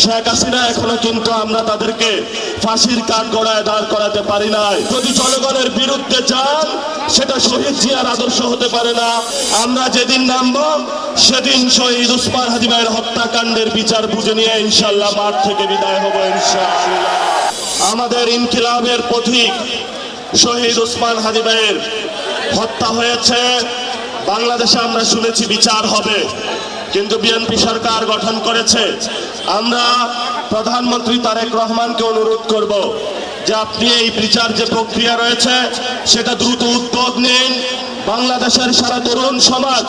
শেখ হাসিনা এখনো কিন্তু আমরা তাদেরকে ফাঁসির কাঠগড়ায় দাঁড় করাতে পারি নাই। যদি জনগণের বিরুদ্ধে যান সেটা শহীদ জিয়ার আদর্শ হতে পারে না। আমরা যেদিন নামবো সেদিন শহীদ উসমান হাদি ভাইয়ের হত্যাকাণ্ডের বিচার বুঝে নিয়ে ইনশাআল্লাহ মাঠ থেকে বিদায় হবো ইনশাআল্লাহ। আমাদের ইনকিলাবের পথিক শহীদ উসমান হাদি ভাইয়ের হত্যা হয়েছে। বাংলাদেশে আমরা শুনেছি বিচার হবে, কিন্তু বিএনপি সরকার গঠন করেছে। আমরা প্রধানমন্ত্রী তারেক রহমানকে অনুরোধ করব যে আপনি এই বিচার যে প্রক্রিয়া রয়েছে সেটা দ্রুত উদ্যোগ নিন। বাংলাদেশের সারা তরুণ সমাজ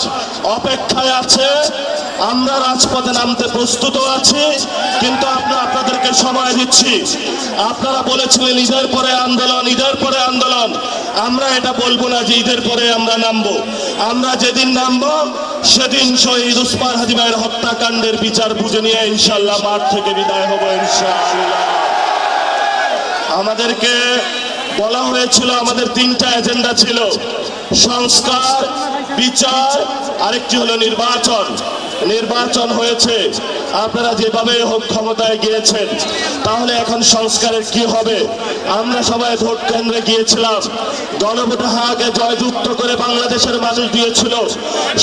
অপেক্ষায় আছে। আমরা রাজপথে নামতে প্রস্তুত আছি, কিন্তু আমরা আপনাদেরকে সময় দিচ্ছি। আপনারা বলেছিলেন ঈদের পরে আন্দোলন, ঈদের পরে আন্দোলন। আমরা এটা বলবো না যে ঈদের পরে আমরা নামবো। আমরা যেদিন নামবো সেদিন শহীদ উসমান হাদি ভাইয়ের হত্যাকাণ্ডের বিচার বুঝে নিয়ে ইনশাআল্লাহ মাঠ থেকে বিদায় হবো ইনশাআল্লাহ। আমাদেরকে বলা হয়েছিল আমাদের তিনটা এজেন্ডা ছিল: সংস্কার, বিচার, আরেকটি হলো নির্বাচন। নির্বাচন হয়েছে, আপনারা যেভাবে হোক ক্ষমতায় গিয়েছেন, তাহলে এখন সংস্কারের কি হবে? আমরা সবাই ভোট কেন্দ্রে গিয়েছিলাম, গণভোটে হাকে জয়যুক্ত করে বাংলাদেশের মানুষ দিয়েছিল।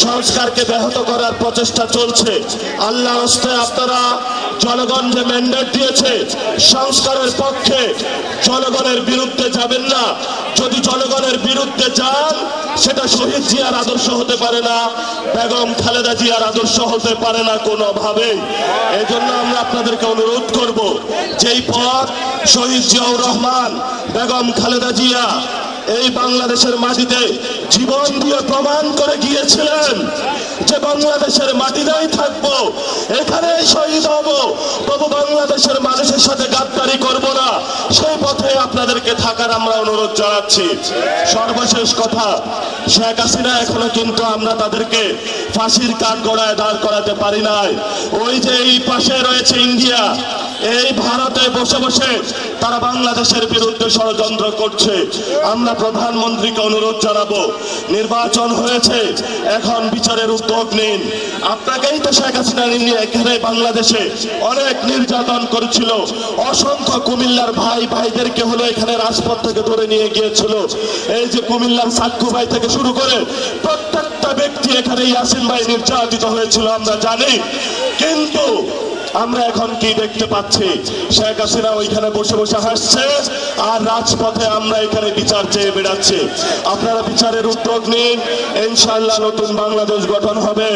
সংস্কারকে ব্যাহত করার প্রচেষ্টা চলছে। আল্লাহ হস্তে আপনারা জনগণ যে ম্যান্ডেট দিয়েছে সংস্কারের পক্ষে, জনগণের বিরুদ্ধে যাবেন না। যদি জনগণের বিরুদ্ধে যান সেটা শহীদ জিয়ার আদর্শ হতে পারে না, বেগম খালেদা জিয়ার আদর্শ হতে পারে না কোনোভাবেই। এই জন্য আমরা আপনাদেরকে অনুরোধ করব, যেই পথ শহীদ জিয়াউর রহমান, বেগম খালেদা জিয়া এই বাংলাদেশের মাটিতে জীবন দিয়ে প্রমাণ করে গিয়েছিলেন যে বাংলাদেশের মাটিতেই থাকবো, এখানেই শহীদ হব, তবু বাংলাদেশের মানুষের সাথে গাদ্দারি করব না, সেই পথে আপনাদেরকে থাকার আমরা অনুরোধ জানাচ্ছি। সর্বশেষ কথা, শেখ হাসিনা এখনো কিন্তু আমরা তাদেরকে ফাঁসির কাঠগড়ায় দাঁড় করাতে পারি নাই। ওই যে এই পাশে রয়েছে ইন্ডিয়া, এই ভারতে বসে বসে তারা বাংলাদেশের বিরুদ্ধে ষড়যন্ত্র করছে। আমরা প্রধানমন্ত্রীকে অনুরোধ জানাবো, নির্বাচন হয়েছে, এখন বিচারের উদ্যোগ নিন। আপনাকেই তো শেখ হাসিনা নিয়ে এখানে বাংলাদেশে অনেক নির্যাতন করেছিল। অসংখ্য কুমিল্লার ভাইদেরকে হলো এখানে রাজপথ থেকে ধরে নিয়ে গিয়েছিল। এই যে কুমিল্লার সাক্কু ভাই থেকে শুরু করে প্রত্যেকটা ব্যক্তি এখানে ইয়াসিন ভাই নির্যাতিত হয়েছিল, আমরা জানি। কিন্তু আমরা এখন কি দেখতে পাচ্ছি? শেখ হাসিনা ওইখানে বসে বসে হাসছে, আর রাজপথে আমরা এখানে বিচার চেয়ে বেড়াচ্ছি। আপনারা বিচারের উদ্যোগ নিন, ইনশাআল্লাহ নতুন বাংলাদেশ গঠন হবে।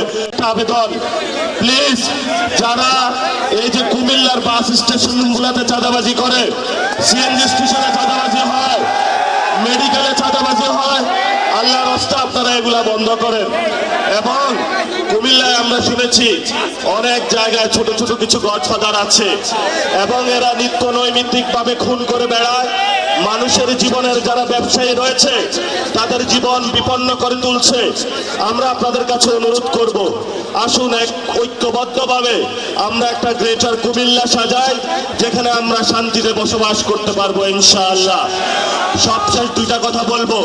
আবেদন, প্লিজ, যারা এই যে কুমিল্লার বাস স্টেশন গুলাতে চাঁদাবাজি করে, সিএনজি স্টেশনে চাঁদাবাজি হয়, মেডিকেলে চাঁদাবাজি হয়, আল্লাহর রাস্তা আপনারা এগুলা বন্ধ করেন। এবং কুমিল্লায় আমরা শুনেছি অনেক জায়গায় ছোট ছোট কিছু গডফাদার আছে, এবং এরা নিত্য নৈমিত্তিক ভাবে খুন করে বেড়ায়। মানুষের জীবনের যারা ব্যবসায়ী রয়েছে তাদের জীবন বিপন্ন করে তুলছে। আমরা আপনাদের কাছে অনুরোধ করব, আসুন এক ঐক্যবদ্ধভাবে আমরা একটা গ্রেটার কুমিল্লা সাজাই, যেখানে আমরা শান্তিতে বসবাস করতে পারবো ইনশাআল্লাহ। সবশেষ দুইটা কথা বলবো।